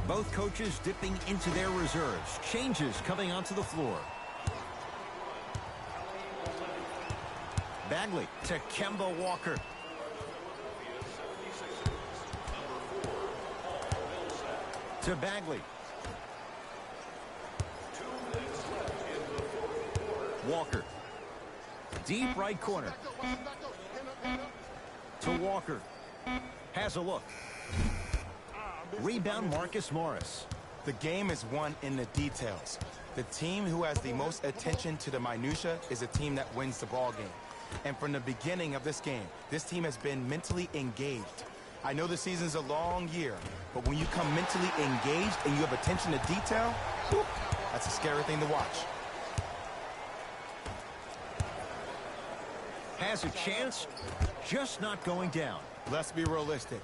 Both coaches dipping into their reserves. Changes coming onto the floor. Bagley to Kemba Walker. To Bagley. Walker. Deep right corner. To Walker. Has a look. Rebound Marcus Morris. The game is won in the details. The team who has the most attention to the minutia is a team that wins the ball game. And from the beginning of this game, this team has been mentally engaged. I know the season's a long year, but when you come mentally engaged and you have attention to detail, whew, that's a scary thing to watch. Has a chance, just not going down. Let's be realistic.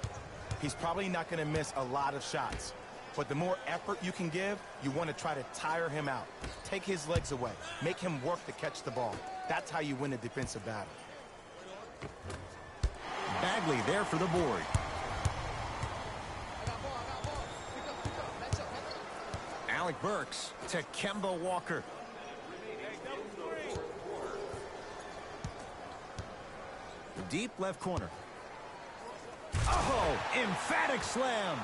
He's probably not going to miss a lot of shots. But the more effort you can give, you want to try to tire him out. Take his legs away. Make him work to catch the ball. That's how you win a defensive battle. Bagley there for the board. Alec Burks to Kemba Walker. Deep left corner. Oh, emphatic slam.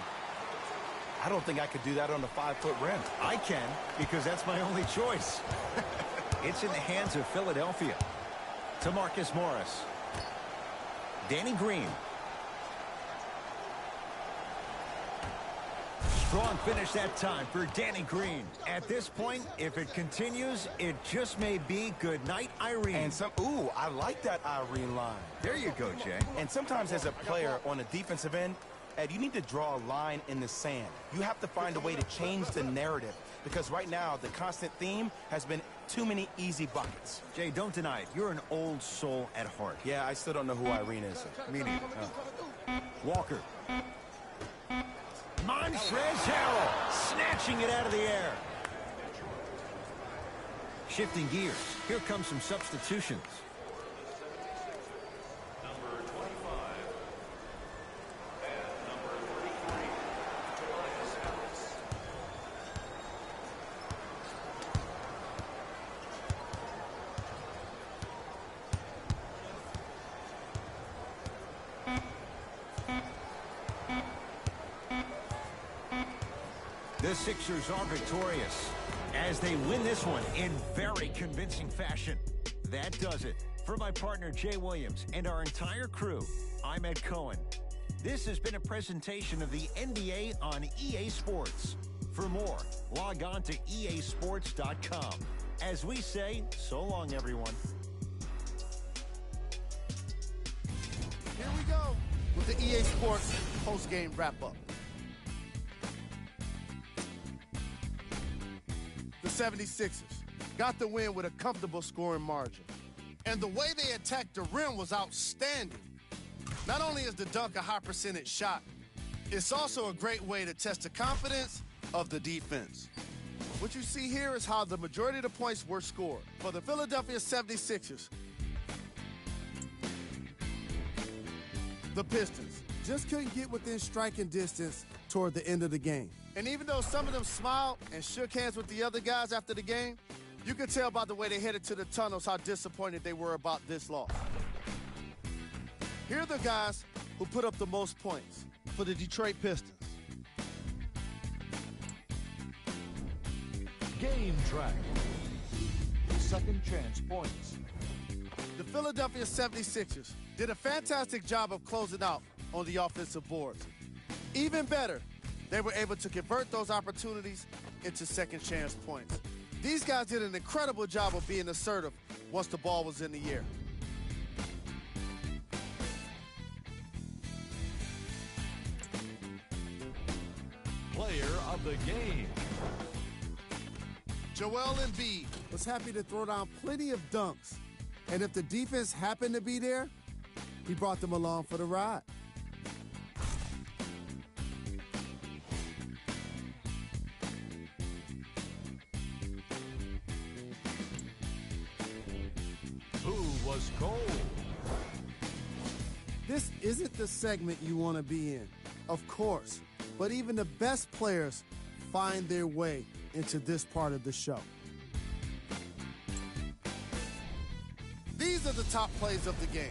I don't think I could do that on the 5-foot rim. I can, because that's my only choice. It's in the hands of Philadelphia. To Marcus Morris. Danny Green. Strong finish that time for Danny Green. At this point, if it continues, it just may be good night, Irene. And ooh, I like that Irene line. There you go, Jay. And sometimes as a player on the defensive end, Ed, you need to draw a line in the sand. You have to find a way to change the narrative, because right now the constant theme has been too many easy buckets. Jay, don't deny it. You're an old soul at heart. Yeah, I still don't know who Irene is. Me neither. Walker. Montrezl Harrell snatching it out of the air. Shifting gears. Here comes some substitutions. The Sixers are victorious as they win this one in very convincing fashion. That does it. For my partner Jay Williams and our entire crew, I'm Ed Cohen. This has been a presentation of the NBA on EA Sports. For more, log on to easports.com. As we say, so long, everyone. Here we go with the EA Sports post-game wrap-up. The 76ers got the win with a comfortable scoring margin. And the way they attacked the rim was outstanding. Not only is the dunk a high percentage shot, it's also a great way to test the confidence of the defense. What you see here is how the majority of the points were scored. For the Philadelphia 76ers, the Pistons just couldn't get within striking distance toward the end of the game. And even though some of them smiled and shook hands with the other guys after the game, you could tell by the way they headed to the tunnels how disappointed they were about this loss. Here are the guys who put up the most points for the Detroit Pistons. Game track. Second chance points. The Philadelphia 76ers did a fantastic job of closing out on the offensive boards. Even better, they were able to convert those opportunities into second chance points. These guys did an incredible job of being assertive once the ball was in the air. Player of the game. Joel Embiid was happy to throw down plenty of dunks. And if the defense happened to be there, he brought them along for the ride. Who was cold? This isn't the segment you want to be in, of course. But even the best players find their way into this part of the show. These are the top plays of the game.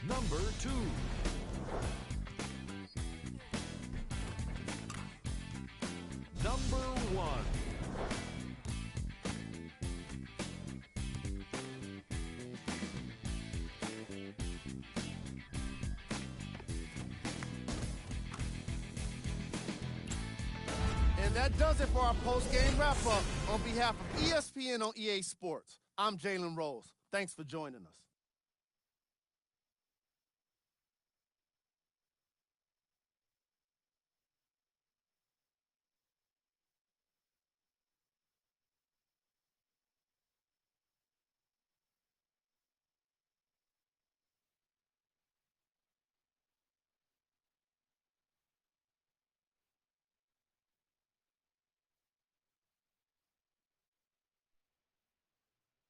Number 2. And that does it for our post-game wrap-up. On behalf of ESPN on EA Sports, I'm Jalen Rose. Thanks for joining us.